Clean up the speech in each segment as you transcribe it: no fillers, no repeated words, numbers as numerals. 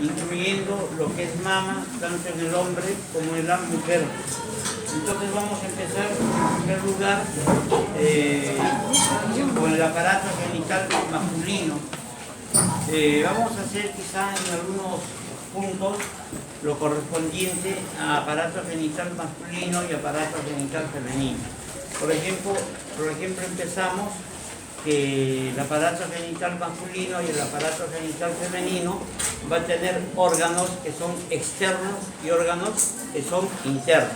incluyendo lo que es mama, tanto en el hombre como en la mujer. Entonces vamos a empezar en primer lugar con el aparato genital masculino. Vamos a hacer quizá en algunos puntos lo correspondiente a aparato genital masculino y aparato genital femenino. Por ejemplo, empezamos que el aparato genital masculino y el aparato genital femenino va a tener órganos que son externos y órganos que son internos.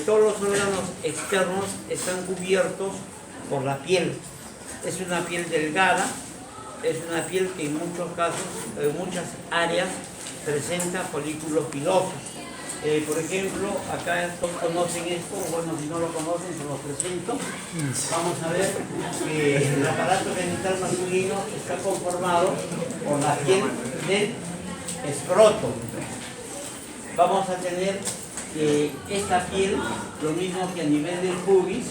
Todos los órganos externos están cubiertos por la piel. Es una piel delgada, es una piel que en muchos casos, en muchas áreas, presenta folículos pilosos. Por ejemplo, acá todos conocen esto, bueno, si no lo conocen, se los presento. Vamos a ver que el aparato genital masculino está conformado por la piel del escroto. Vamos a tener que esta piel, lo mismo que a nivel del pubis,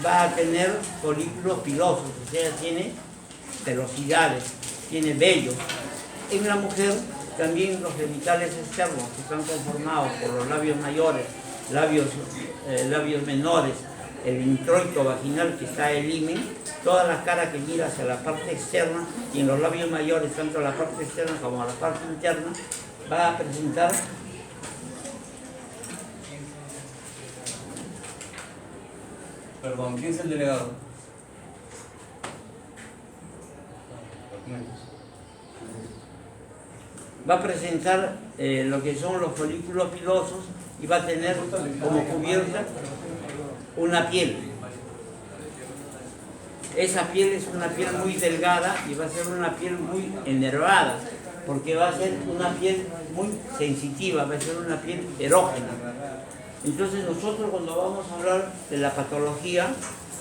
va a tener folículos pilosos, o sea, tiene pelosidades, tiene vello. En la mujer también los genitales externos, que están conformados por los labios mayores, labios menores, el introito vaginal que está el himen, toda la cara que mira hacia la parte externa, y en los labios mayores, tanto la parte externa como la parte interna, va a presentar Perdón, ¿quién es el delegado? va a presentar lo que son los folículos pilosos y va a tener como cubierta una piel. Esa piel es una piel muy delgada y va a ser una piel muy enervada, porque va a ser una piel muy sensitiva, va a ser una piel erógena. Entonces nosotros cuando vamos a hablar de la patología,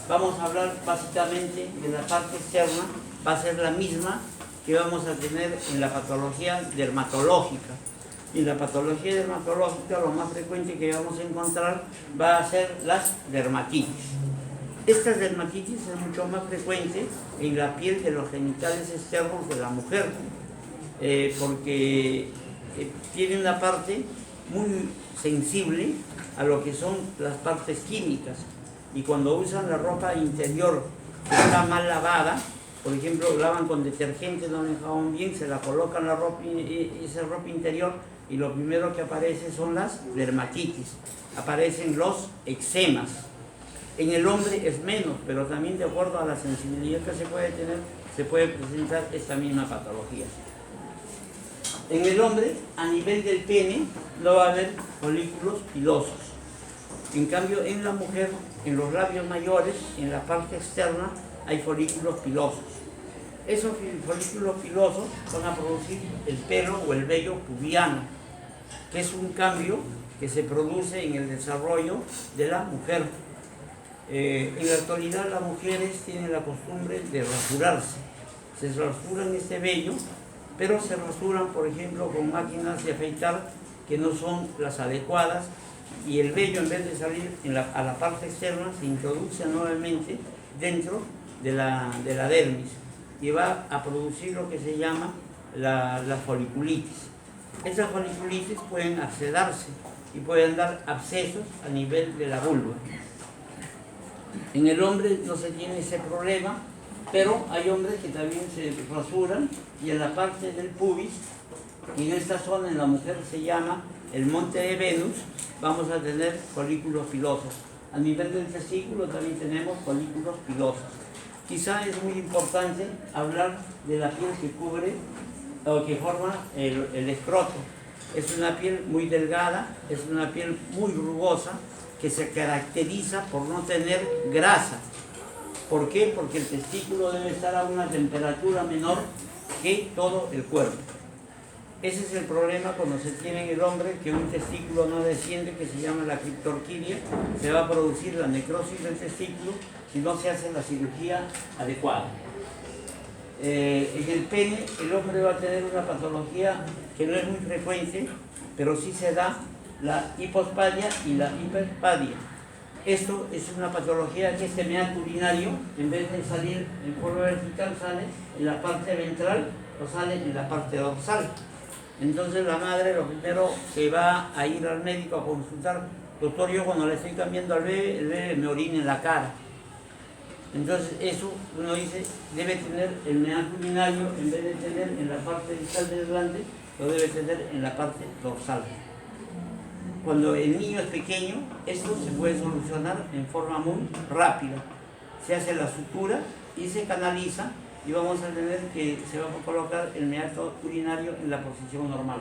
vamos a hablar básicamente de la parte externa, va a ser la misma que vamos a tener en la patología dermatológica. Y en la patología dermatológica lo más frecuente que vamos a encontrar va a ser las dermatitis. Estas dermatitis es mucho más frecuente en la piel de los genitales externos de la mujer, porque tiene una parte muy sensible a lo que son las partes químicas, y cuando usan la ropa interior que está mal lavada, por ejemplo, lavan con detergente, no le enjaban bien, se la colocan esa ropa interior, y lo primero que aparece son las dermatitis, aparecen los eczemas. En el hombre es menos, pero también de acuerdo a la sensibilidad que se puede tener, se puede presentar esta misma patología. En el hombre, a nivel del pene, no va a haber folículos pilosos. En cambio, en la mujer, en los labios mayores, en la parte externa, hay folículos pilosos. Esos folículos pilosos van a producir el pelo o el vello pubiano, que es un cambio que se produce en el desarrollo de la mujer. En la actualidad las mujeres tienen la costumbre de rasurarse. Se rasuran este vello, pero se rasuran, por ejemplo, con máquinas de afeitar que no son las adecuadas, y el vello, en vez de salir a la parte externa, se introduce nuevamente dentro de la dermis y va a producir lo que se llama la foliculitis. Esas foliculitis pueden abscedarse y pueden dar abscesos a nivel de la vulva. En el hombre no se tiene ese problema, pero hay hombres que también se rasuran, y en la parte del pubis, y en esta zona en la mujer se llama el monte de Venus, vamos a tener folículos pilosos. A nivel del testículo también tenemos folículos pilosos. Quizá es muy importante hablar de la piel que cubre o que forma el escroto. Es una piel muy delgada, es una piel muy rugosa, que se caracteriza por no tener grasa. ¿Por qué? Porque el testículo debe estar a una temperatura menor que todo el cuerpo. Ese es el problema cuando se tiene en el hombre, que un testículo no desciende, que se llama la criptorquidia. Se va a producir la necrosis del testículo si no se hace la cirugía adecuada. En el pene, el hombre va a tener una patología que no es muy frecuente, pero sí se da la hipospadia y la hiperspadia. Esto es una patología que este meato urinario, en vez de salir en forma vertical, sale en la parte ventral o sale en la parte dorsal. Entonces la madre lo primero que va a ir al médico a consultar, doctor, yo cuando le estoy cambiando al bebé, el bebé me orina en la cara. Entonces eso uno dice, debe tener el meato urinario, en vez de tener en la parte distal del glande, lo debe tener en la parte dorsal. Cuando el niño es pequeño, esto se puede solucionar en forma muy rápida. Se hace la sutura y se canaliza y vamos a tener que se va a colocar el meato urinario en la posición normal.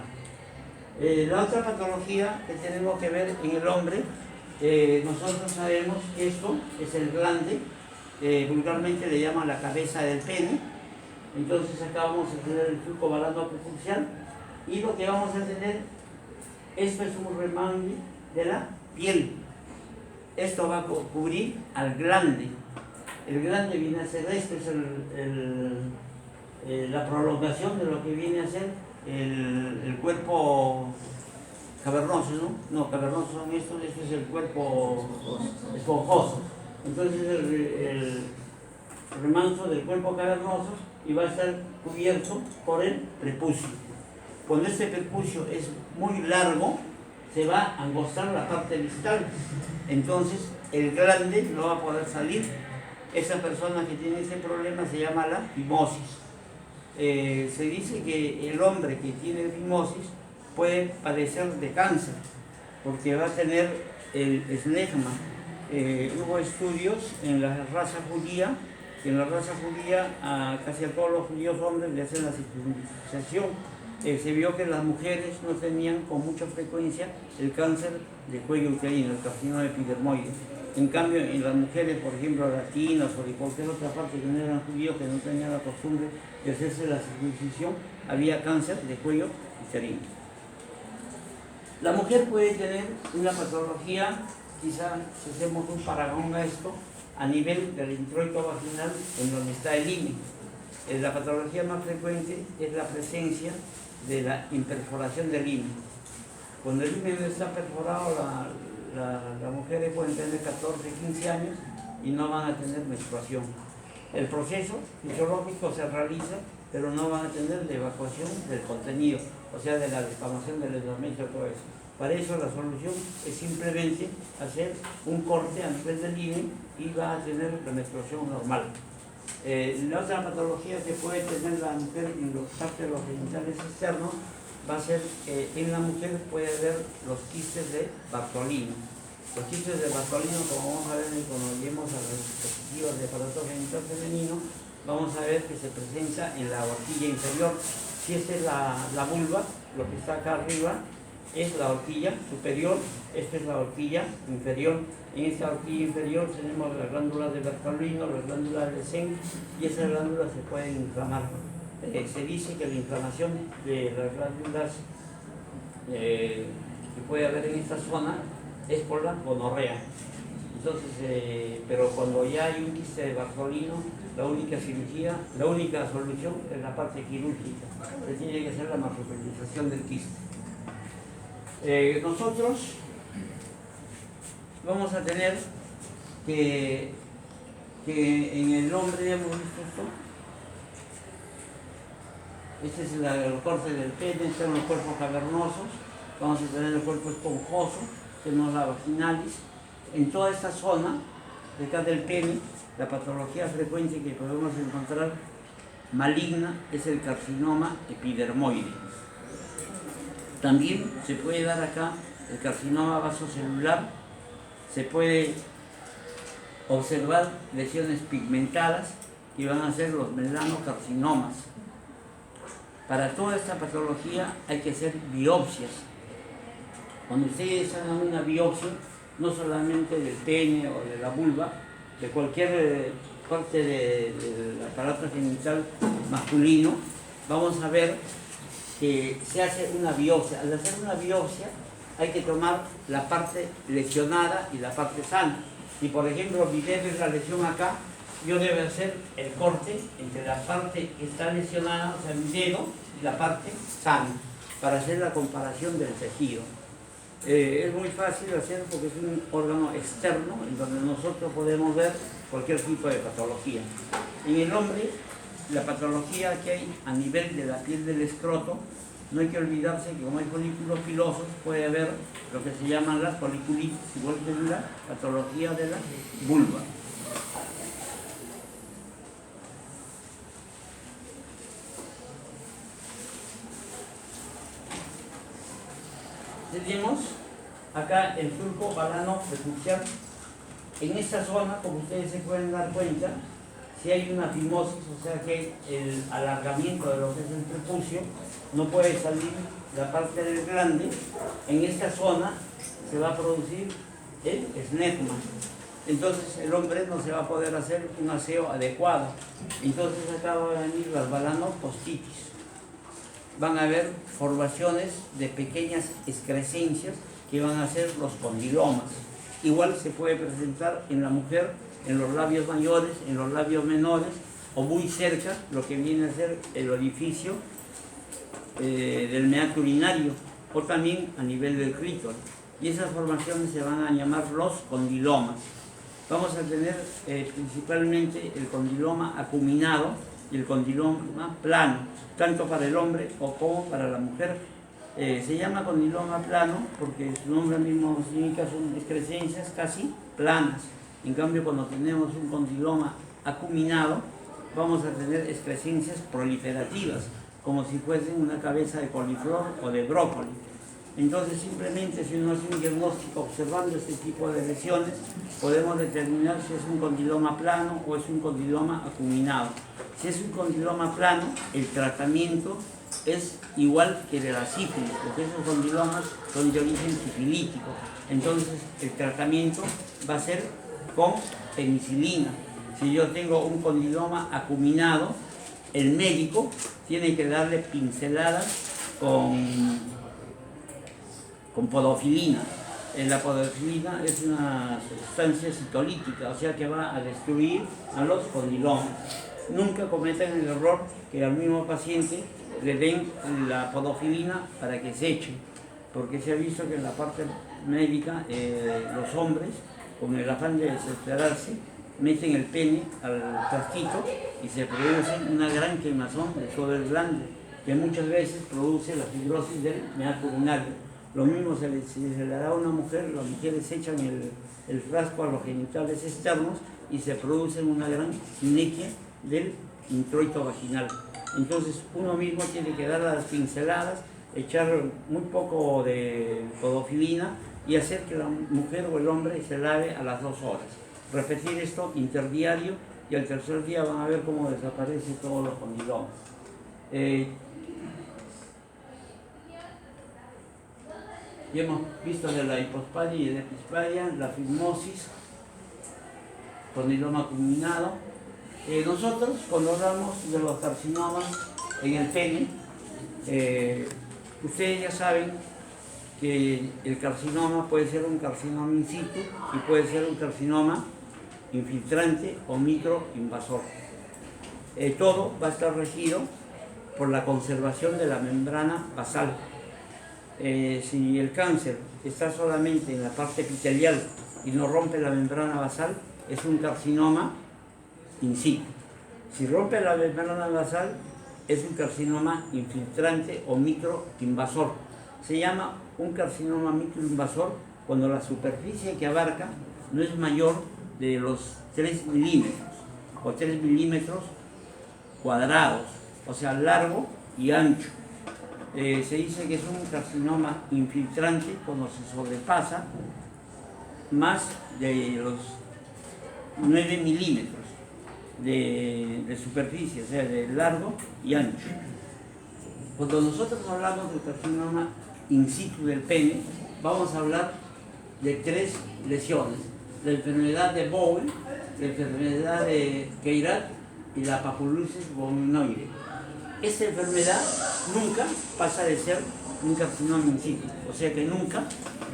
La otra patología que tenemos que ver en el hombre, nosotros sabemos que esto es el glande, vulgarmente le llaman la cabeza del pene. Entonces acá vamos a tener el flujo balano prepucial y lo que vamos a tener, esto es un remangue de la piel. Esto va a cubrir al glande. El glande viene a ser esto, es la prolongación de lo que viene a ser el cuerpo cavernoso, ¿no? No, cavernosos son estos, este es el cuerpo esponjoso. Entonces el remanso del cuerpo cavernoso y va a estar cubierto por el prepucio. Cuando este prepucio es muy largo, se va a angostar la parte distal. Entonces el glande no va a poder salir. Esa persona que tiene ese problema se llama la fimosis. Se dice que el hombre que tiene fimosis puede padecer de cáncer, porque va a tener el esnegma. Hubo estudios en la raza judía, que en la raza judía casi a todos los judíos hombres le hacen la circuncisión. Se vio que las mujeres no tenían con mucha frecuencia el cáncer de cuello uterino, el carcinoma epidermoide. En cambio, en las mujeres, por ejemplo, latinas o de cualquier otra parte que no eran judíos, que no tenían la costumbre de hacerse la circuncisión, había cáncer de cuello uterino. La mujer puede tener una patología, quizá si hacemos un paragón a esto, a nivel del introito vaginal, en donde está el INE. La patología más frecuente es la presencia de la imperforación del INE. Cuando el INE no está perforado, las mujeres pueden tener 14, 15 años y no van a tener menstruación. El proceso fisiológico se realiza, pero no van a tener la evacuación del contenido, o sea, de la descamación del endometrio, todo eso. Para eso la solución es simplemente hacer un corte a nivel del INE y va a tener la menstruación normal. La otra patología que puede tener la mujer en los partes de los genitales externos va a ser que en la mujer puede haber los quistes de Bartolino. Los quistes de Bartolino, como vamos a ver cuando lleguemos a las dispositivas de aparato genital femenino, vamos a ver que se presenta en la horquilla inferior. Si esta es la vulva, lo que está acá arriba es la horquilla superior, esta es la horquilla inferior. En esta horquilla inferior tenemos las glándulas de Bartolino, las glándulas de Sen, y esas glándulas se pueden inflamar. Se dice que la inflamación de las glándulas que puede haber en esta zona es por la gonorrea. Entonces, pero cuando ya hay un quiste de Bartolino, la única cirugía, la única solución es la parte quirúrgica. Se tiene que hacer la macrocirugía del quiste. Nosotros vamos a tener que en el hombre ya hemos visto esto. Este es el corte del pene, están los cuerpos cavernosos, vamos a tener el cuerpo esponjoso, tenemos la vaginalis. En toda esta zona, detrás del pene, la patología frecuente que podemos encontrar maligna es el carcinoma epidermoide. También se puede dar acá el carcinoma vasocelular, se puede observar lesiones pigmentadas que van a ser los melanocarcinomas. Para toda esta patología hay que hacer biopsias. Cuando ustedes hagan una biopsia, no solamente del pene o de la vulva, de cualquier parte del aparato genital masculino, vamos a ver que se hace una biopsia. Al hacer una biopsia hay que tomar la parte lesionada y la parte sana. Si por ejemplo mi dedo es la lesión acá, yo debo hacer el corte entre la parte que está lesionada, o sea mi dedo, y la parte sana, para hacer la comparación del tejido. Es muy fácil hacer porque es un órgano externo en donde nosotros podemos ver cualquier tipo de patología. En el hombre, la patología que hay a nivel de la piel del escroto No hay que olvidarse que como hay folículos pilosos, puede haber lo que se llaman las foliculitis, igual que la patología de la vulva. Tenemos acá el surco balano prepucial. En esta zona, como ustedes se pueden dar cuenta, si hay una fimosis, o sea que el alargamiento de lo que es el prepucio, no puede salir la parte del glande. En esta zona se va a producir el esnegma. Entonces el hombre no se va a poder hacer un aseo adecuado. Entonces acá van a venir las balanopostitis. Van a haber formaciones de pequeñas excrescencias que van a ser los condilomas. Igual se puede presentar en la mujer, en los labios mayores, en los labios menores, o muy cerca, lo que viene a ser el orificio del meato urinario, o también a nivel del clítoris. Y esas formaciones se van a llamar los condilomas. Vamos a tener principalmente el condiloma acuminado y el condiloma plano, tanto para el hombre como para la mujer. Se llama condiloma plano porque su nombre mismo significa son excrescencias casi planas. En cambio, cuando tenemos un condiloma acuminado, vamos a tener excrescencias proliferativas, como si fuesen una cabeza de coliflor o de brócoli. Entonces, simplemente si uno hace un diagnóstico observando este tipo de lesiones, podemos determinar si es un condiloma plano o es un condiloma acuminado. Si es un condiloma plano, el tratamiento es igual que de la sífilis, porque esos condilomas son de origen sifilítico. Entonces, el tratamiento va a ser con penicilina. Si yo tengo un condiloma acuminado, el médico tiene que darle pinceladas con podofilina. La podofilina es una sustancia citolítica, o sea que va a destruir a los condilomas. Nunca cometan el error que al mismo paciente le den la podofilina para que se eche, porque se ha visto que en la parte médica los hombres, con el afán de desesperarse, meten el pene al frasquito y se produce una gran quemazón de todo el glande, que muchas veces produce la fibrosis del meato urinario. Lo mismo se le dará a una mujer, las mujeres echan el frasco a los genitales externos y se produce una gran sinequia del introito vaginal. Entonces uno mismo tiene que dar las pinceladas, echar muy poco de podofilina y hacer que la mujer o el hombre se lave a las 2 horas. Repetir esto interdiario y al tercer día van a ver cómo desaparecen todos los condilomas. Ya hemos visto de la hipospadia y de la epispadia, la fimosis, condiloma acuminado. Nosotros, cuando hablamos de los carcinomas en el pene, ustedes ya saben que el carcinoma puede ser un carcinoma in situ y puede ser un carcinoma infiltrante o microinvasor. Todo va a estar regido por la conservación de la membrana basal. Si el cáncer está solamente en la parte epitelial y no rompe la membrana basal, es un carcinoma in situ. Si rompe la membrana basal, es un carcinoma infiltrante o microinvasor. Se llama un carcinoma microinvasor cuando la superficie que abarca no es mayor de los 3 milímetros o 3 milímetros cuadrados, o sea, largo y ancho. Se dice que es un carcinoma infiltrante cuando se sobrepasa más de los 9 milímetros de superficie, o sea, de largo y ancho. Cuando nosotros hablamos del carcinoma in situ del pene, vamos a hablar de 3 lesiones: la enfermedad de Bowen, la enfermedad de Queyrat y la papulosis bovinoide. Esta enfermedad nunca pasa de ser un carcinoma in situ, o sea que nunca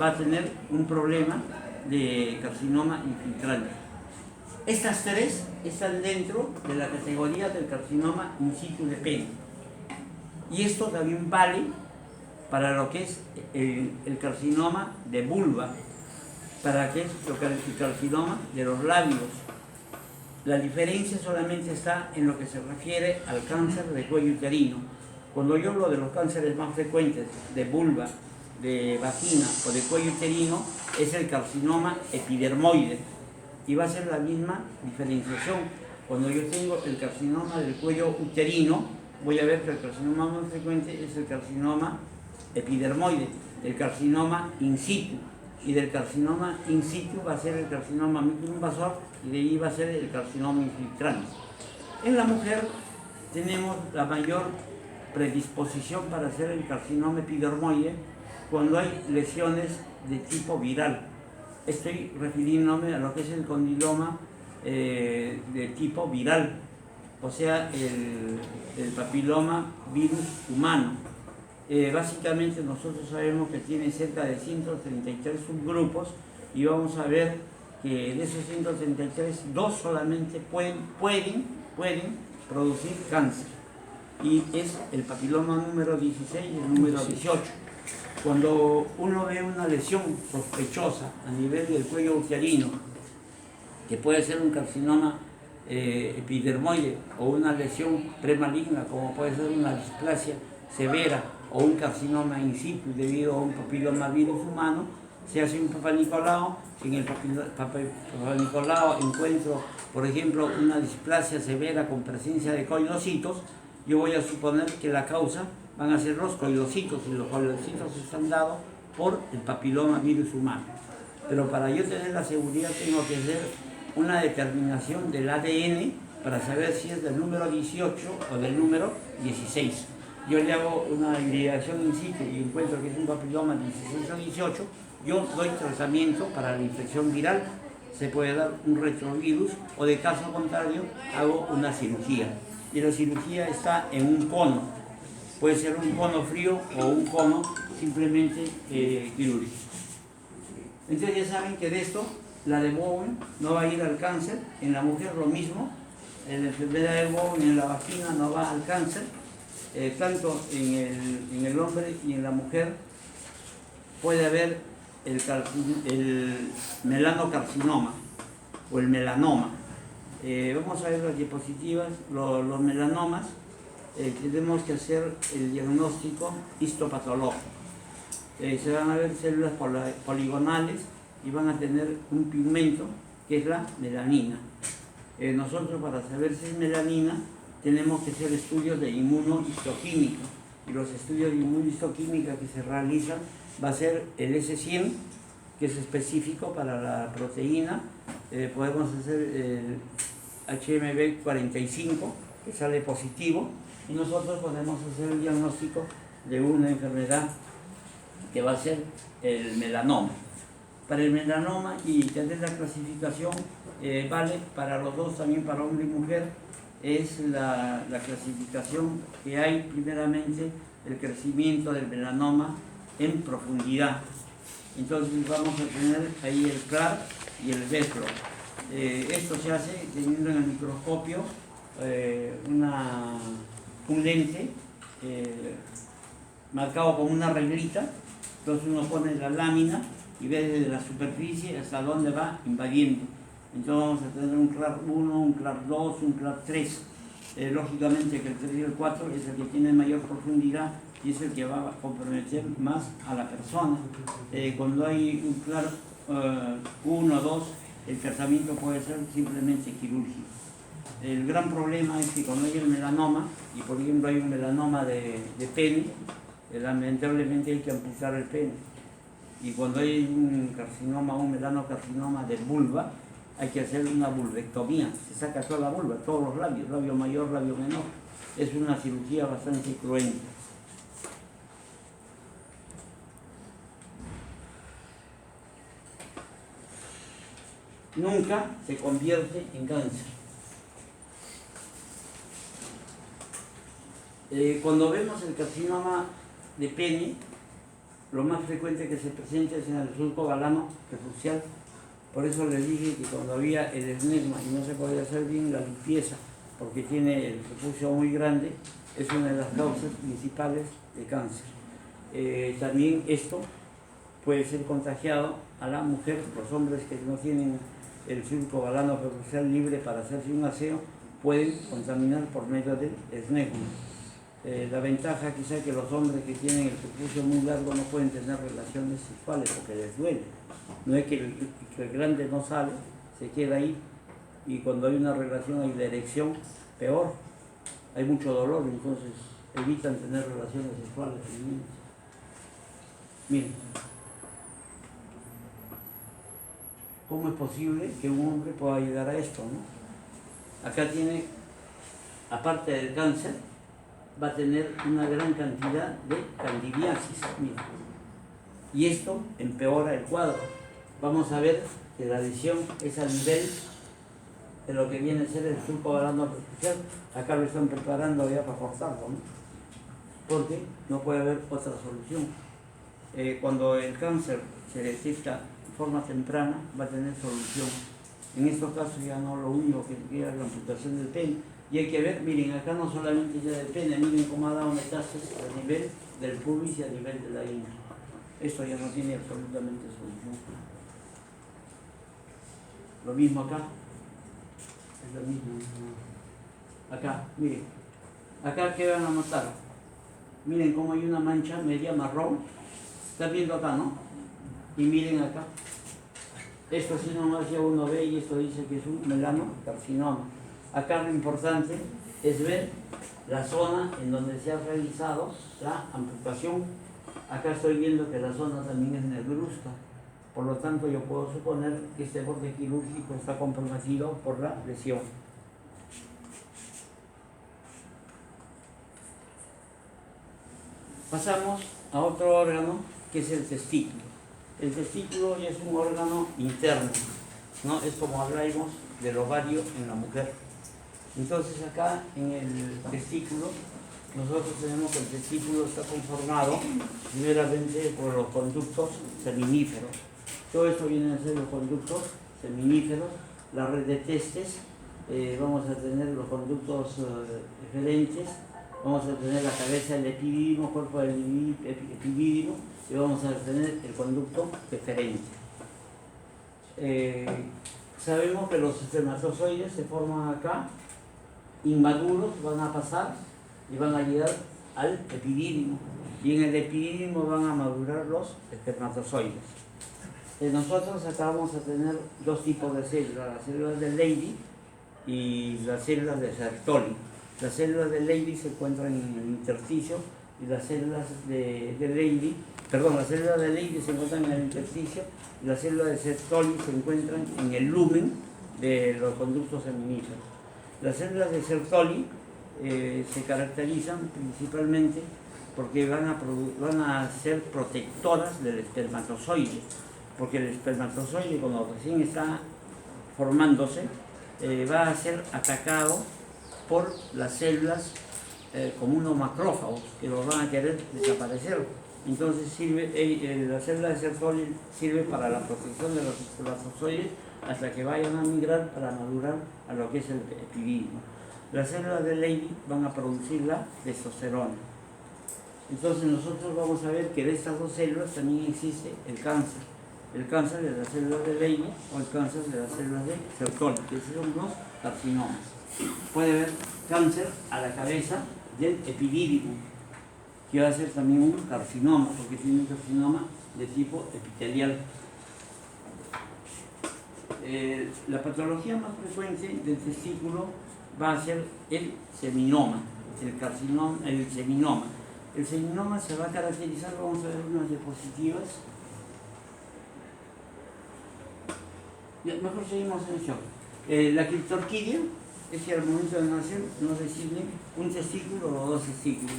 va a tener un problema de carcinoma infiltrante. Estas 3 están dentro de la categoría del carcinoma in situ de pene. Y esto también vale para lo que es el carcinoma de vulva, para que es el carcinoma de los labios. La diferencia solamente está en lo que se refiere al cáncer de cuello uterino. Cuando yo hablo de los cánceres más frecuentes de vulva, de vagina o de cuello uterino, es el carcinoma epidermoide. Y va a ser la misma diferenciación. Cuando yo tengo el carcinoma del cuello uterino, voy a ver que el carcinoma más frecuente es el carcinoma epidermoide, el carcinoma in situ. Y del carcinoma in situ va a ser el carcinoma microinvasor y de ahí va a ser el carcinoma infiltrante. En la mujer tenemos la mayor predisposición para hacer el carcinoma epidermoide cuando hay lesiones de tipo viral. Estoy refiriéndome a lo que es el condiloma de tipo viral, o sea, el papiloma virus humano. Básicamente nosotros sabemos que tiene cerca de 133 subgrupos y vamos a ver que de esos 133, 2 solamente pueden producir cáncer. Y es el papiloma número 16 y el número 18. Cuando uno ve una lesión sospechosa a nivel del cuello uterino, que puede ser un carcinoma epidermoide o una lesión premaligna, como puede ser una displasia severa o un carcinoma in situ debido a un papiloma virus humano, se hace un Papá Nicolau. Si en el Papá Nicolau encuentro, por ejemplo, una displasia severa con presencia de coidocitos, yo voy a suponer que la causa van a ser los coidocitos, y los coidocitos están dados por el papiloma virus humano. Pero para yo tener la seguridad tengo que hacer una determinación del ADN para saber si es del número 18 o del número 16. Yo le hago una hibridación in situ y encuentro que es un papiloma 16 o 18, yo doy tratamiento para la infección viral, se puede dar un retrovirus o de caso contrario hago una cirugía. Y la cirugía está en un cono, puede ser un cono frío o un cono simplemente quirúrgico. Entonces ya saben que de esto la de Bowen no va a ir al cáncer, en la mujer lo mismo, en la enfermedad de Bowen en la vagina no va al cáncer, tanto en el hombre y en la mujer puede haber el melanocarcinoma o el melanoma. Vamos a ver las diapositivas, los melanomas, tenemos que hacer el diagnóstico histopatológico. Se van a ver células poligonales y van a tener un pigmento que es la melanina. Nosotros para saber si es melanina tenemos que hacer estudios de inmunohistoquímica y los estudios de inmunohistoquímica que se realizan va a ser el S100, que es específico para la proteína. Podemos hacer el HMB45 que sale positivo y nosotros podemos hacer el diagnóstico de una enfermedad que va a ser el melanoma. Para el melanoma y tener la clasificación vale para los dos, también para hombre y mujer, es la clasificación que hay primeramente el crecimiento del melanoma en profundidad. Entonces vamos a tener ahí el CLAR y el VESLO. Esto se hace teniendo en el microscopio un lente marcado con una reglita. Entonces uno pone la lámina y ve desde la superficie hasta dónde va invadiendo. Entonces vamos a tener un CLAR 1, un CLAR 2, un CLAR 3. Lógicamente que el 3 y el 4 es el que tiene mayor profundidad y es el que va a comprometer más a la persona. Cuando hay un CLAR 1 o 2, el tratamiento puede ser simplemente quirúrgico. El gran problema es que cuando hay el melanoma, y por ejemplo hay un melanoma de pene, lamentablemente hay que amputar el pene. Y cuando hay un carcinoma, un melanocarcinoma de vulva, hay que hacer una vulvectomía. Se saca toda la vulva, todos los labios, labio mayor, labio menor. Es una cirugía bastante cruenta. Nunca se convierte en cáncer. Cuando vemos el carcinoma de pene, lo más frecuente que se presenta es en el surco balano prepucial. Por eso les dije que cuando había el esnegma y no se podía hacer bien la limpieza porque tiene el prepucio muy grande, es una de las causas principales de cáncer. También esto puede ser contagiado a la mujer. Los hombres que no tienen el surco balano prepucial libre para hacerse un aseo pueden contaminar por medio del esnegma. La ventaja quizá que los hombres que tienen el prepucio muy largo no pueden tener relaciones sexuales porque les duele. No es que el grande no sale, se queda ahí, y cuando hay una relación hay la erección, peor, hay mucho dolor, entonces evitan tener relaciones sexuales femeninas. Miren, ¿cómo es posible que un hombre pueda llegar a esto, no? Acá tiene, aparte del cáncer, va a tener una gran cantidad de candidiasis, miren. Y esto empeora el cuadro. Vamos a ver que la lesión es a nivel de lo que viene a ser el surco balano superficial. Acá lo están preparando ya para cortarlo, ¿no? Porque no puede haber otra solución. Cuando el cáncer se detecta de forma temprana, va a tener solución. En estos casos ya no, lo único que queda es la amputación del pene. Y hay que ver, miren, acá no solamente ya del pene, miren cómo ha dado metástasis a nivel del pubis y a nivel de la ingle. Esto ya no tiene absolutamente solución. Lo mismo acá. Es lo mismo. Acá, miren. Acá, ¿qué van a notar? Miren cómo hay una mancha media marrón. ¿Están viendo acá, no? Y miren acá. Esto así nomás ya uno ve y esto dice que es un melanocarcinoma. Acá lo importante es ver la zona en donde se ha realizado la amputación. Acá estoy viendo que la zona también es negruzca. Por lo tanto, yo puedo suponer que este borde quirúrgico está comprometido por la lesión. Pasamos a otro órgano, que es el testículo. El testículo ya es un órgano interno, ¿no? Es como hablamos del ovario en la mujer. Entonces acá en el testículo, nosotros tenemos que el testículo está conformado primeramente por los conductos seminíferos. Todo esto viene a ser los conductos seminíferos, la red de testes, vamos a tener los conductos eferentes, vamos a tener la cabeza del epidídimo, cuerpo del epidídimo, y vamos a tener el conducto deferente. Sabemos que los espermatozoides se forman acá, inmaduros, van a pasar y van a llegar al epidídimo, y en el epidídimo van a madurar los espermatozoides. Nosotros acá vamos a tener dos tipos de células, las células de Leydig y las células de Sertoli. Las células de Leydig se encuentran en el intersticio y las células de Leydig, las células de Leydig se encuentran en el intersticio y las células de Sertoli se encuentran en el lumen de los conductos seminíferos. Las células de Sertoli se caracterizan principalmente porque van a ser protectoras del espermatozoide, porque el espermatozoide cuando recién está formándose va a ser atacado por las células como unos macrófagos que los van a querer desaparecer. Entonces la célula de Sertoli sirve para la protección de los espermatozoides hasta que vayan a migrar para madurar a lo que es el epidídimo. Las células de Leydig van a producir la testosterona. Entonces nosotros vamos a ver que de estas dos células también existe el cáncer de las células de Leydig o el cáncer de las células de Sertoli, que son los carcinomas. Puede haber cáncer a la cabeza del epidídimo, que va a ser también un carcinoma, porque tiene un carcinoma de tipo epitelial. La patología más frecuente del testículo va a ser el seminoma, el seminoma. El seminoma se va a caracterizar, vamos a ver unas diapositivas. Mejor seguimos en shock. La criptorquidia es que al momento de nacer no decide un testículo o dos testículos.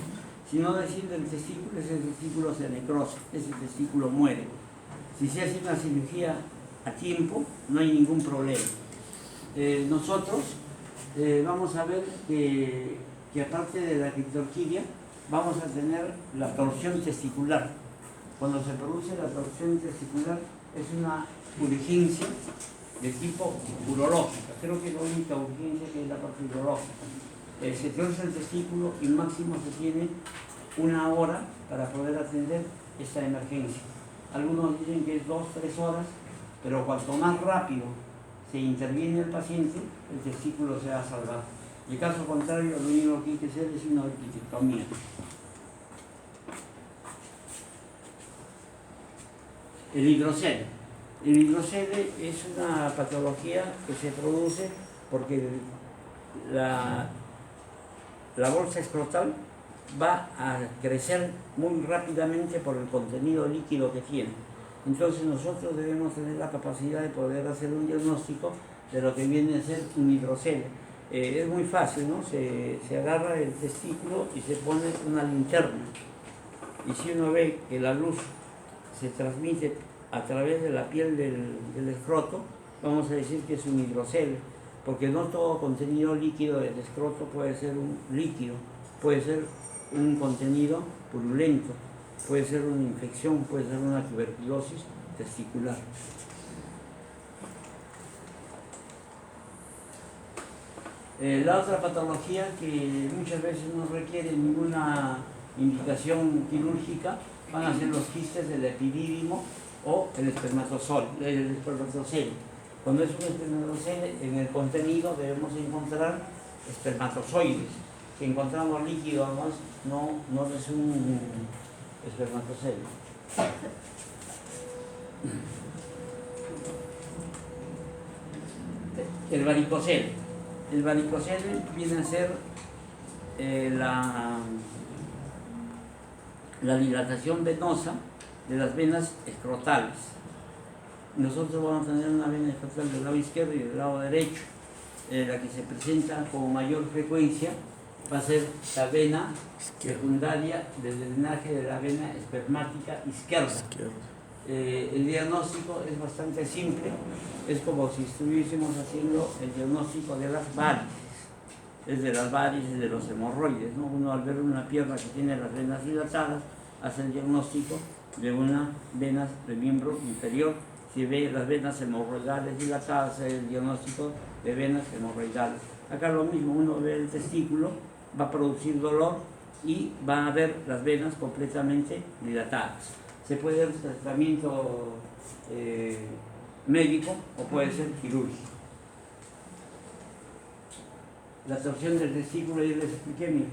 Si no decide el testículo, ese testículo se necrosa, ese testículo muere. Si se hace una cirugía a tiempo, no hay ningún problema. Nosotros vamos a ver que aparte de la criptorquidia, vamos a tener la torsión testicular. Cuando se produce la torsión testicular es una urgencia de tipo urológica. Creo que la única urgencia que es la parte urológica. Se torce el testículo y máximo se tiene 1 hora para poder atender esta emergencia. Algunos dicen que es 2-3 horas, pero cuanto más rápido se interviene el paciente, el testículo se va a salvar. En caso contrario, lo único que hay que hacer es una orquidectomía. El hidrocele. El hidrocele es una patología que se produce porque la bolsa escrotal va a crecer muy rápidamente por el contenido líquido que tiene. Entonces nosotros debemos tener la capacidad de poder hacer un diagnóstico de lo que viene a ser un hidrocele. Es muy fácil, ¿no? Se agarra el testículo y se pone una linterna. Y si uno ve que la luz se transmite a través de la piel del escroto, vamos a decir que es un hidrocele, porque no todo contenido líquido del escroto puede ser un líquido, puede ser un contenido purulento, puede ser una infección, puede ser una tuberculosis testicular. La otra patología que muchas veces no requiere ninguna indicación quirúrgica van a ser los quistes del epidídimo o el espermatocele. Cuando es un espermatocele, en el contenido debemos encontrar espermatozoides. Si encontramos líquido, además, no es un espermatocele. El varicocele. El varicocele viene a ser la dilatación venosa de las venas escrotales. Nosotros vamos a tener una vena escrotal del lado izquierdo y del lado derecho. La que se presenta con mayor frecuencia va a ser la vena secundaria del drenaje de la vena espermática izquierda. El diagnóstico es bastante simple, es como si estuviésemos haciendo el diagnóstico de las varices, es de las varices, de los hemorroides, ¿no? Uno al ver una pierna que tiene las venas dilatadas, hace el diagnóstico de una vena del miembro inferior. Si ve las venas hemorroidales dilatadas, hace el diagnóstico de venas hemorroidales. Acá lo mismo, uno ve el testículo, va a producir dolor y va a ver las venas completamente dilatadas. Se puede hacer tratamiento médico o puede ser quirúrgico. La torsión del testículo, ya les expliqué, mira,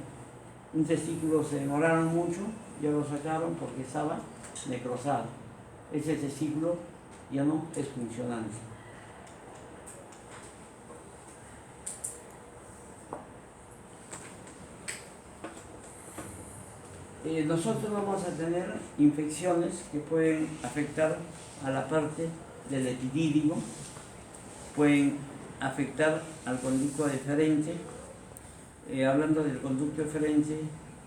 un testículo se demoraron mucho, ya lo sacaron porque estaba necrosado. Ese testículo ya no es funcionante. Nosotros vamos a tener infecciones que pueden afectar a la parte del epidídimo, pueden afectar al conducto deferente. Hablando del conducto deferente,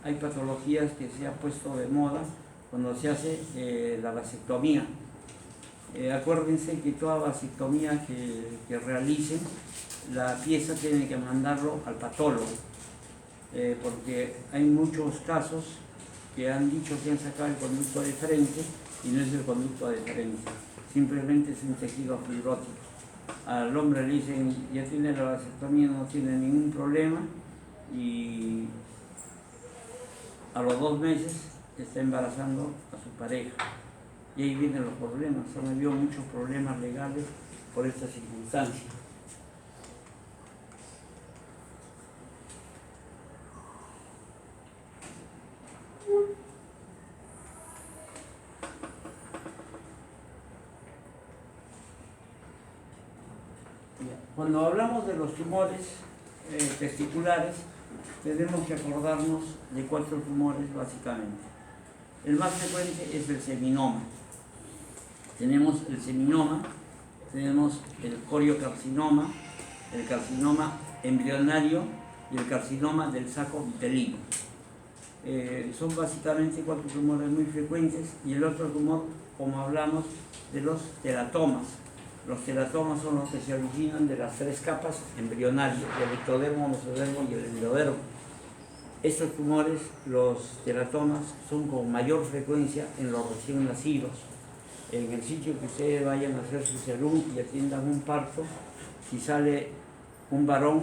hay patologías que se han puesto de moda cuando se hace la vasectomía. Acuérdense que toda vasectomía que realicen, la pieza tiene que mandarlo al patólogo, porque hay muchos casos que han dicho que han sacado el conducto deferente y no es el conducto deferente, simplemente es un tejido fibrótico. Al hombre le dicen, ya tiene la vasectomía, no tiene ningún problema, y a los 2 meses está embarazando a su pareja. Y ahí vienen los problemas. Han habido muchos problemas legales por esta circunstancia. Cuando hablamos de los tumores testiculares, tenemos que acordarnos de 4 tumores básicamente. El más frecuente es el seminoma. Tenemos el seminoma, tenemos el coriocarcinoma, el carcinoma embrionario y el carcinoma del saco vitelino. Son básicamente 4 tumores muy frecuentes, y el otro tumor, como hablamos, de los teratomas. Los teratomas son los que se originan de las 3 capas embrionarias, el ectodermo, mesodermo y el endodermo. Estos tumores, los teratomas, son con mayor frecuencia en los recién nacidos. En el sitio que ustedes vayan a hacer su serum y atiendan un parto, si sale un varón,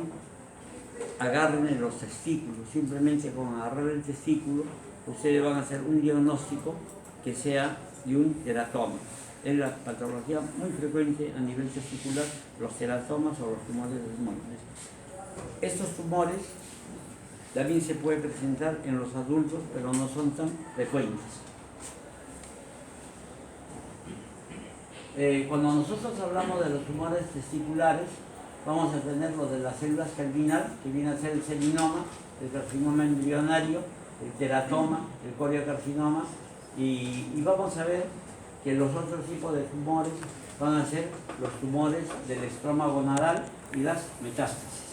agarren en los testículos. Simplemente con agarrar el testículo, ustedes van a hacer un diagnóstico que sea de un teratoma. Es la patología muy frecuente a nivel testicular, los teratomas o los tumores desmoides. Estos tumores también se pueden presentar en los adultos, pero no son tan frecuentes. Cuando nosotros hablamos de los tumores testiculares, vamos a tener lo de las células germinal, que viene a ser el seminoma, el carcinoma embrionario, el teratoma, el coriocarcinoma, y vamos a ver que los otros tipos de tumores van a ser los tumores del estroma gonadal y las metástasis.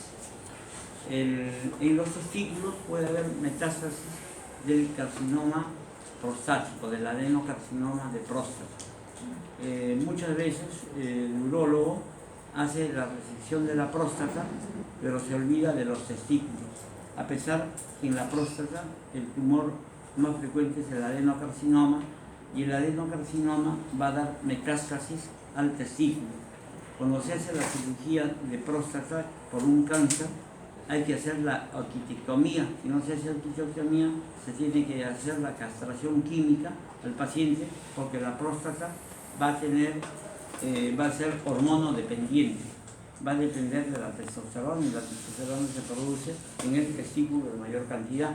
En los testículos puede haber metástasis del carcinoma prostático, del adenocarcinoma de próstata. Muchas veces el urólogo hace la resección de la próstata, pero se olvida de los testículos, a pesar que en la próstata el tumor más frecuente es el adenocarcinoma, y el adenocarcinoma va a dar metástasis al testículo. Cuando se hace la cirugía de próstata por un cáncer, hay que hacer la orquitectomía. Si no se hace orquitectomía, se tiene que hacer la castración química al paciente, porque la próstata va a ser hormono dependiente, va a depender de la testosterona, y la testosterona se produce en el testículo en mayor cantidad.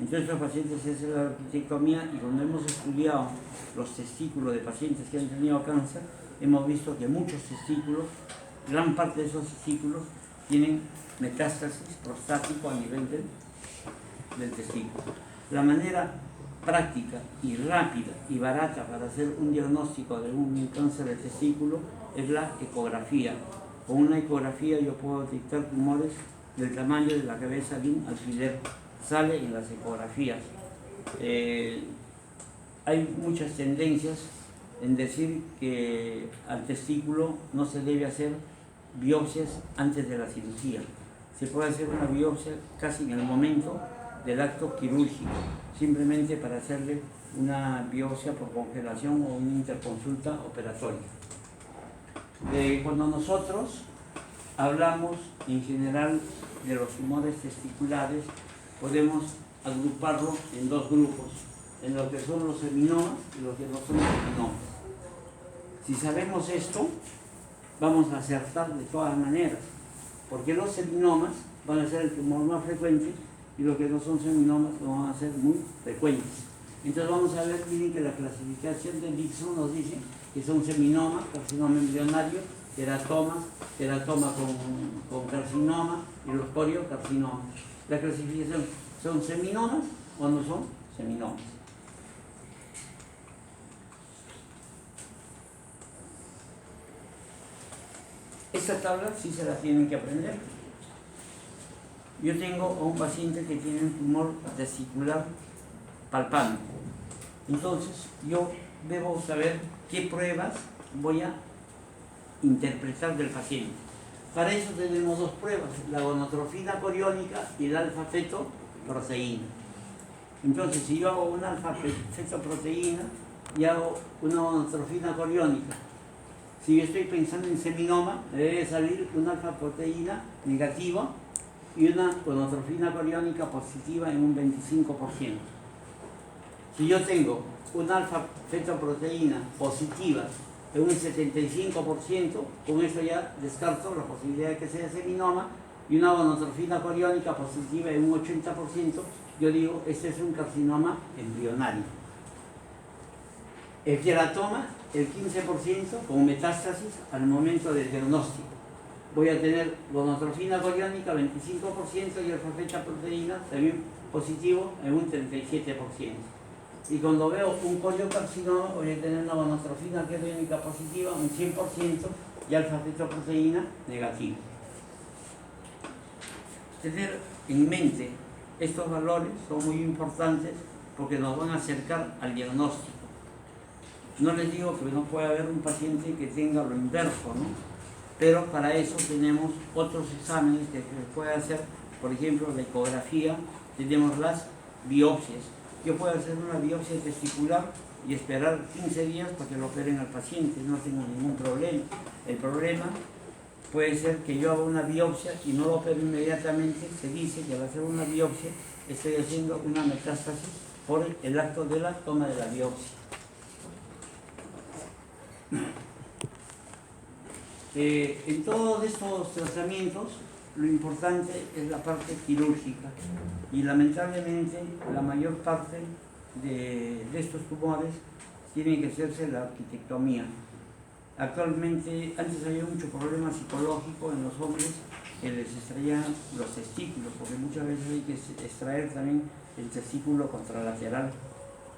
Entonces los pacientes se hacen la orquitectomía, y cuando hemos estudiado los testículos de pacientes que han tenido cáncer, hemos visto que muchos testículos, gran parte de esos testículos, tienen metástasis prostático a nivel del testículo. La manera práctica y rápida y barata para hacer un diagnóstico de un cáncer de testículo es la ecografía. Con una ecografía yo puedo detectar tumores del tamaño de la cabeza de un alfiler. Sale en las ecografías. Hay muchas tendencias en decir que al testículo no se debe hacer biopsias antes de la cirugía. Se puede hacer una biopsia casi en el momento del acto quirúrgico, simplemente para hacerle una biopsia por congelación o una interconsulta operatoria. Cuando nosotros hablamos en general de los tumores testiculares, podemos agruparlo en dos grupos, en lo que son los seminomas y lo que no son seminomas. Si sabemos esto, vamos a acertar de todas maneras, porque los seminomas van a ser el tumor más frecuente y los que no son seminomas no van a ser muy frecuentes. Entonces vamos a ver, miren que la clasificación de Dixon nos dice que son seminomas, carcinoma embrionario, teratoma con carcinoma y los coriocarcinomas. La clasificación, ¿son seminomas o no son seminomas? Esta tabla sí se la tienen que aprender. Yo tengo a un paciente que tiene un tumor testicular palpable. Entonces, yo debo saber qué pruebas voy a interpretar del paciente. Para eso tenemos dos pruebas, la gonotrofina coriónica y la alfa-fetoproteína. Entonces, si yo hago una alfa-fetoproteína y hago una gonotrofina coriónica, si yo estoy pensando en seminoma, me debe salir una alfa-proteína negativa y una gonotrofina coriónica positiva en un 25%. Si yo tengo una alfa-fetoproteína positiva en un 75%, con eso ya descarto la posibilidad de que sea seminoma, y una gonotrofina coriónica positiva en un 80%, yo digo, este es un carcinoma embrionario. El teratoma, el 15% con metástasis al momento del diagnóstico. Voy a tener gonotrofina coriónica 25% y alfa-fetoproteína también positivo en un 37%. Y cuando veo un coriocarcinoma, voy a tener una gonotrofina coriónica positiva un 100% y alfa-fetoproteína negativa. Tener en mente estos valores son muy importantes porque nos van a acercar al diagnóstico. No les digo que no puede haber un paciente que tenga lo inverso, ¿no? Pero para eso tenemos otros exámenes que se puede hacer, por ejemplo, la ecografía, tenemos las biopsias. Yo puedo hacer una biopsia testicular y esperar 15 días para que lo operen al paciente, no tengo ningún problema. El problema puede ser que yo haga una biopsia y no lo opero inmediatamente. Se dice que al hacer una biopsia estoy haciendo una metástasis por el acto de la toma de la biopsia. En todos estos tratamientos, lo importante es la parte quirúrgica y lamentablemente la mayor parte de estos tumores tienen que hacerse la arquitectomía. Actualmente, antes había mucho problema psicológico en los hombres que les extraían los testículos, porque muchas veces hay que extraer también el testículo contralateral.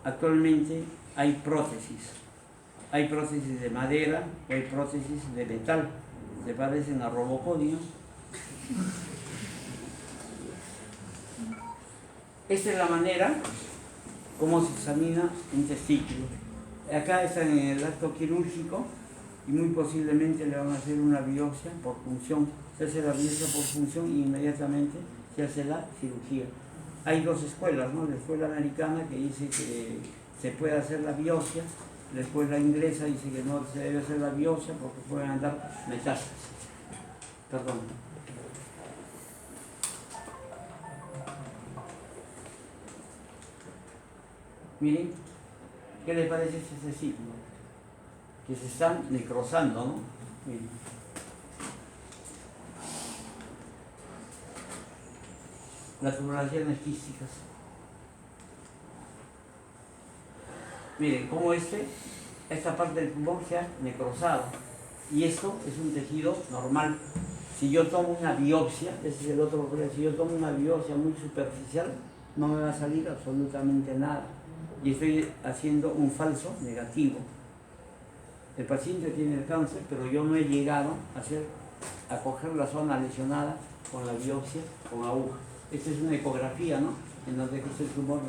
Actualmente hay prótesis de madera, hay prótesis de metal, se parecen a Robocodio. Esta es la manera como se examina un testículo. Acá están en el acto quirúrgico y muy posiblemente le van a hacer una biopsia por punción. Se hace la biopsia por punción y inmediatamente se hace la cirugía. Hay dos escuelas, ¿no? La escuela americana que dice que se puede hacer la biopsia, la escuela inglesa dice que no se debe hacer la biopsia porque pueden andar metástasis. Perdón. Miren, ¿qué les parece este signo? Que se están necrosando, ¿no? Miren. Las tumoraciones quísticas. Miren, como esta parte del tumor se ha necrosado. Y esto es un tejido normal. Si yo tomo una biopsia, ese es el otro problema, si yo tomo una biopsia muy superficial, no me va a salir absolutamente nada. Y estoy haciendo un falso negativo. El paciente tiene el cáncer, pero yo no he llegado a coger la zona lesionada con la biopsia con aguja. Esta es una ecografía, ¿no? En donde está el tumor.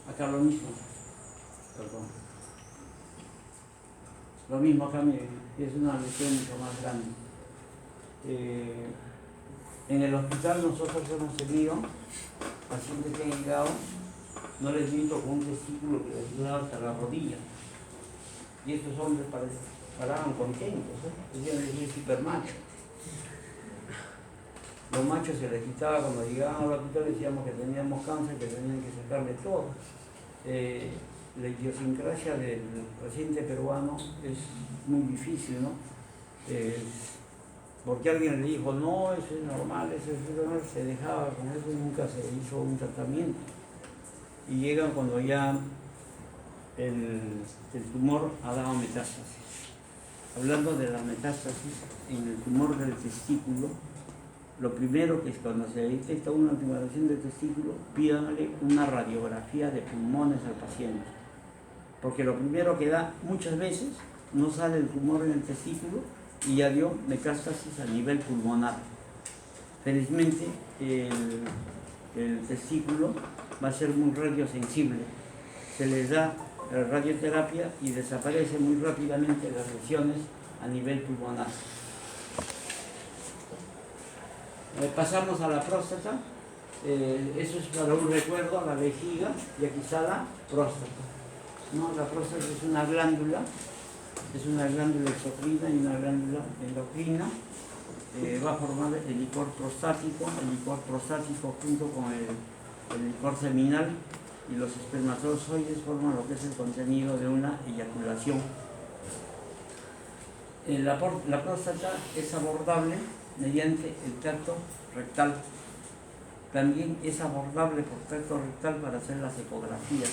Acá lo mismo. Perdón. Lo mismo acá, es una lesión mucho más grande. En el hospital nosotros hemos tenido pacientes que han llegado, no les miento, con un testículo que les llegaba hasta la rodilla. Y estos hombres paraban contentos, decían que es hipermacho. Los machos se les quitaba cuando llegaban al hospital, decíamos que teníamos cáncer, que tenían que sacarle todo. La idiosincrasia del paciente peruano es muy difícil, ¿no? Porque alguien le dijo, no, eso es normal, se dejaba con eso y nunca se hizo un tratamiento. Y llegan cuando ya el tumor ha dado metástasis. Hablando de la metástasis, en el tumor del testículo, lo primero que es cuando se detecta una tumoración del testículo, pídanle una radiografía de pulmones al paciente. Porque lo primero que da, muchas veces, no sale el tumor en el testículo y ya dio metástasis a nivel pulmonar. Felizmente, el testículo va a ser muy radiosensible. Se les da radioterapia y desaparecen muy rápidamente las lesiones a nivel pulmonar. Pasamos a la próstata. Eso es para un recuerdo a la vejiga y aquí está la próstata. ¿No? La próstata es una glándula exocrina y una glándula endocrina. Va a formar el licor prostático junto con el licor seminal y los espermatozoides forman lo que es el contenido de una eyaculación. La próstata es abordable mediante el tracto rectal. También es abordable por tracto rectal para hacer las ecografías.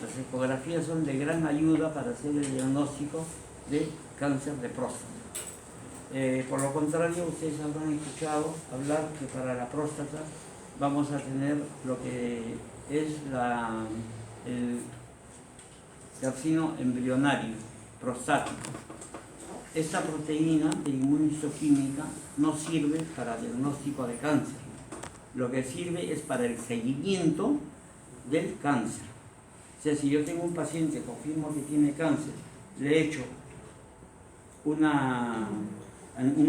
Las ecografías son de gran ayuda para hacer el diagnóstico de cáncer de próstata. Por lo contrario, ustedes habrán escuchado hablar que para la próstata vamos a tener lo que es el carcino embrionario prostático. Esta proteína de inmunohistoquímica no sirve para diagnóstico de cáncer. Lo que sirve es para el seguimiento del cáncer. O sea, si yo tengo un paciente, confirmo que tiene cáncer, le he hecho un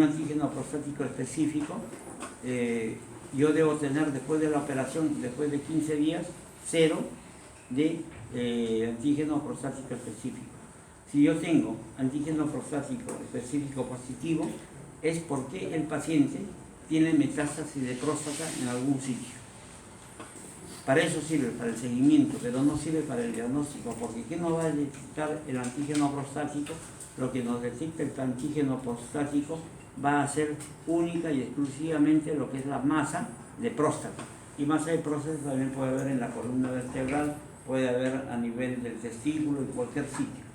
antígeno prostático específico, yo debo tener después de la operación, después de 15 días, 0 de antígeno prostático específico. Si yo tengo antígeno prostático específico positivo, es porque el paciente tiene metástasis de próstata en algún sitio. Para eso sirve, para el seguimiento, pero no sirve para el diagnóstico, porque ¿qué nos va a detectar el antígeno prostático? Lo que nos detecta el antígeno prostático va a ser única y exclusivamente lo que es la masa de próstata. Y masa de próstata también puede haber en la columna vertebral, puede haber a nivel del testículo, en cualquier sitio.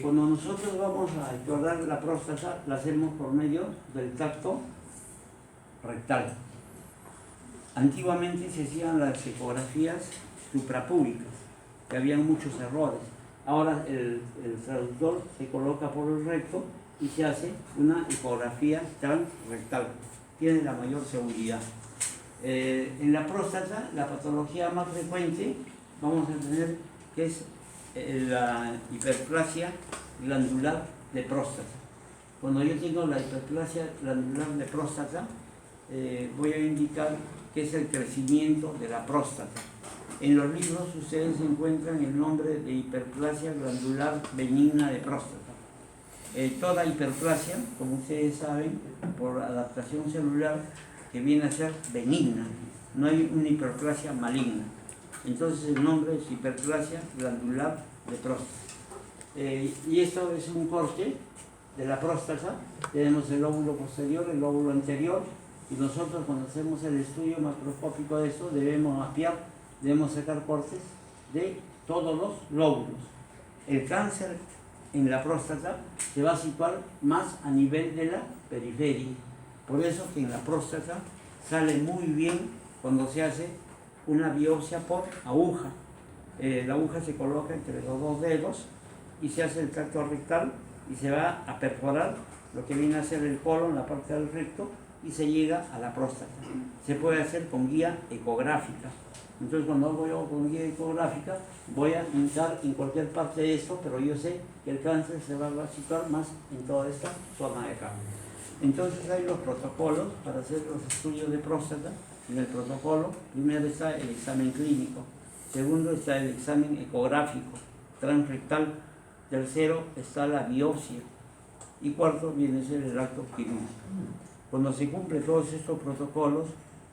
Cuando nosotros vamos a explorar la próstata, la hacemos por medio del tacto rectal. Antiguamente se hacían las ecografías suprapúbicas, que habían muchos errores. Ahora el traductor se coloca por el recto y se hace una ecografía transrectal. Tiene la mayor seguridad. En la próstata, la patología más frecuente vamos a tener que es la hiperplasia glandular de próstata. Cuando yo tengo la hiperplasia glandular de próstata, voy a indicar que es el crecimiento de la próstata. En los libros ustedes encuentran el nombre de hiperplasia glandular benigna de próstata. Toda hiperplasia, como ustedes saben, por adaptación celular, que viene a ser benigna, no hay una hiperplasia maligna. Entonces el nombre es hiperplasia glandular de próstata. Y esto es un corte de la próstata. Tenemos el lóbulo posterior, el lóbulo anterior, y nosotros cuando hacemos el estudio macroscópico de esto debemos mapear, debemos sacar cortes de todos los lóbulos. El cáncer en la próstata se va a situar más a nivel de la periferia. Por eso que en la próstata sale muy bien cuando se hace una biopsia por aguja. La aguja se coloca entre los dos dedos y se hace el tracto rectal y se va a perforar lo que viene a ser el colon, la parte del recto, y se llega a la próstata. Se puede hacer con guía ecográfica. Entonces cuando hago yo con guía ecográfica voy a hincar en cualquier parte de esto, pero yo sé que el cáncer se va a situar más en toda esta zona de acá. Entonces hay los protocolos para hacer los estudios de próstata. En el protocolo, primero está el examen clínico, segundo está el examen ecográfico, transrectal, tercero está la biopsia y cuarto viene a ser el acto quirúrgico. Cuando se cumplen todos estos protocolos,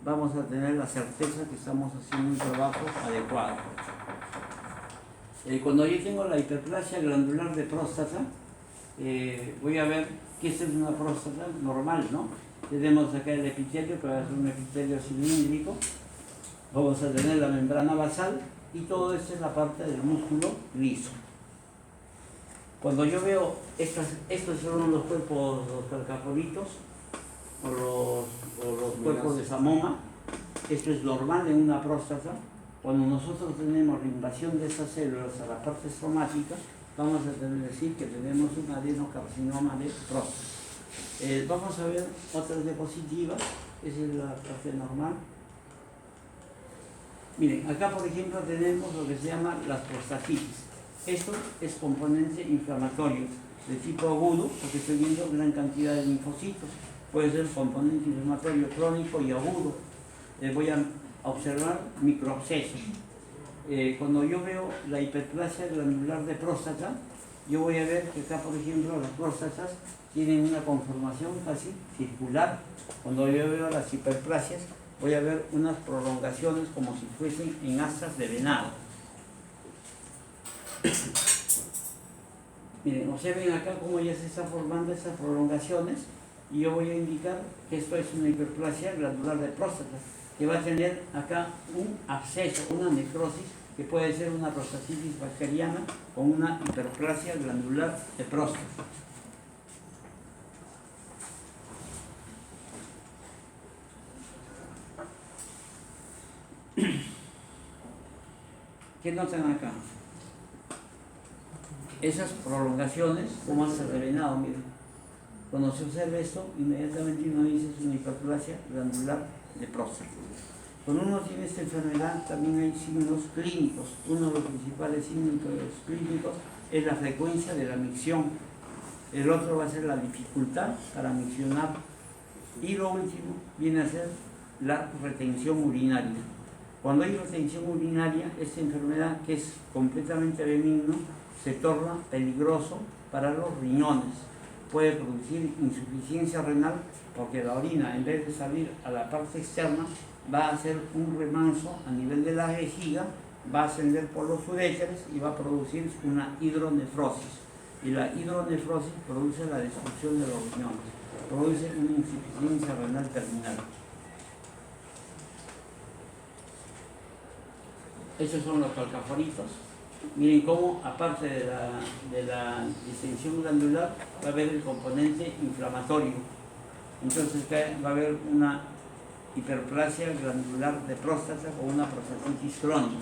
vamos a tener la certeza que estamos haciendo un trabajo adecuado. Cuando yo tengo la hiperplasia glandular de próstata, voy a ver que esta es una próstata normal, ¿no? Tenemos acá el epitelio, que va a ser un epitelio cilíndrico. Vamos a tener la membrana basal y todo esto es la parte del músculo liso. Cuando yo veo estos son los cuerpos, los calcaforitos o los cuerpos de Samoma, esto es normal en una próstata. Cuando nosotros tenemos la invasión de esas células a la parte somática, vamos a tener que decir que tenemos un adenocarcinoma de próstata. Vamos a ver otras diapositivas, esa es la parte normal. Miren, acá por ejemplo tenemos lo que se llama las prostatitis. Esto es componente inflamatorio de tipo agudo, porque estoy viendo gran cantidad de linfocitos. Puede ser componente inflamatorio crónico y agudo. Voy a observar microabscesos. Cuando yo veo la hiperplasia glandular de próstata, yo voy a ver que acá, por ejemplo, las próstatas tienen una conformación casi circular. Cuando yo veo las hiperplasias, voy a ver unas prolongaciones como si fuesen en astas de venado. Miren, observen acá cómo ya se están formando esas prolongaciones y yo voy a indicar que esto es una hiperplasia glandular de próstata, que va a tener acá un absceso, una necrosis, que puede ser una prostatitis bacteriana o una hiperplasia glandular de próstata. ¿Qué notan acá? Esas prolongaciones como astas de venado, miren. Cuando se observa esto, inmediatamente uno dice es una hiperplasia glandular de próstata. Cuando uno tiene esta enfermedad también hay signos clínicos. Uno de los principales signos clínicos es la frecuencia de la micción. El otro va a ser la dificultad para miccionar. Y lo último viene a ser la retención urinaria. Cuando hay retención urinaria, esta enfermedad que es completamente benigno se torna peligroso para los riñones. Puede producir insuficiencia renal porque la orina, en vez de salir a la parte externa, va a hacer un remanso a nivel de la vejiga, va a ascender por los uréteres y va a producir una hidronefrosis. Y la hidronefrosis produce la destrucción de los riñones. produce una insuficiencia renal terminal. Estos son los calcaforitos. Miren cómo, aparte de la distensión glandular, va a haber el componente inflamatorio. Entonces va a haber una hiperplasia glandular de próstata o una prostatitis crónica.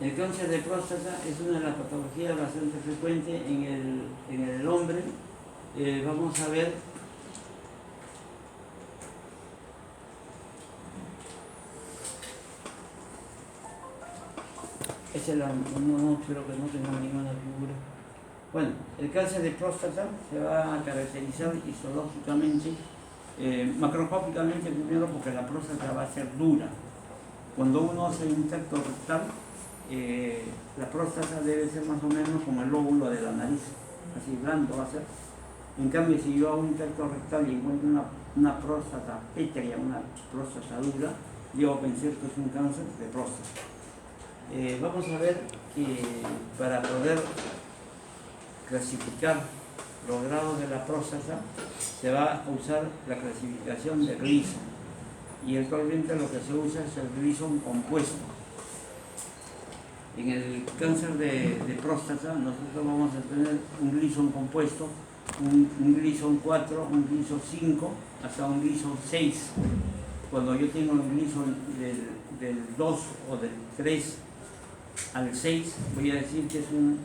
El cáncer de próstata es una de las patologías bastante frecuentes en el hombre. Vamos a ver no, creo que no tengo ninguna figura. Bueno, el cáncer de próstata se va a caracterizar histológicamente, macroscópicamente primero, porque la próstata va a ser dura. Cuando uno hace un tacto rectal, la próstata debe ser más o menos como el lóbulo de la nariz, así blando va a ser. En cambio, si yo hago un tacto rectal y encuentro una próstata pétrea, una próstata dura, debo pensar que es un cáncer de próstata. Vamos a ver que para poder clasificar los grados de la próstata se va a usar la clasificación de Gleason, y actualmente lo que se usa es el Gleason compuesto. En el cáncer de próstata nosotros vamos a tener un Gleason compuesto, un Gleason 4, un Gleason 5, hasta un Gleason 6. Cuando yo tengo un Gleason del 2 o del 3 al 6, voy a decir que es un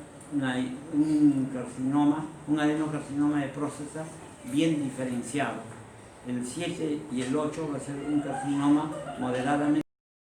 carcinoma, un adenocarcinoma de próstata bien diferenciado. El 7 y el 8 va a ser un carcinoma moderadamente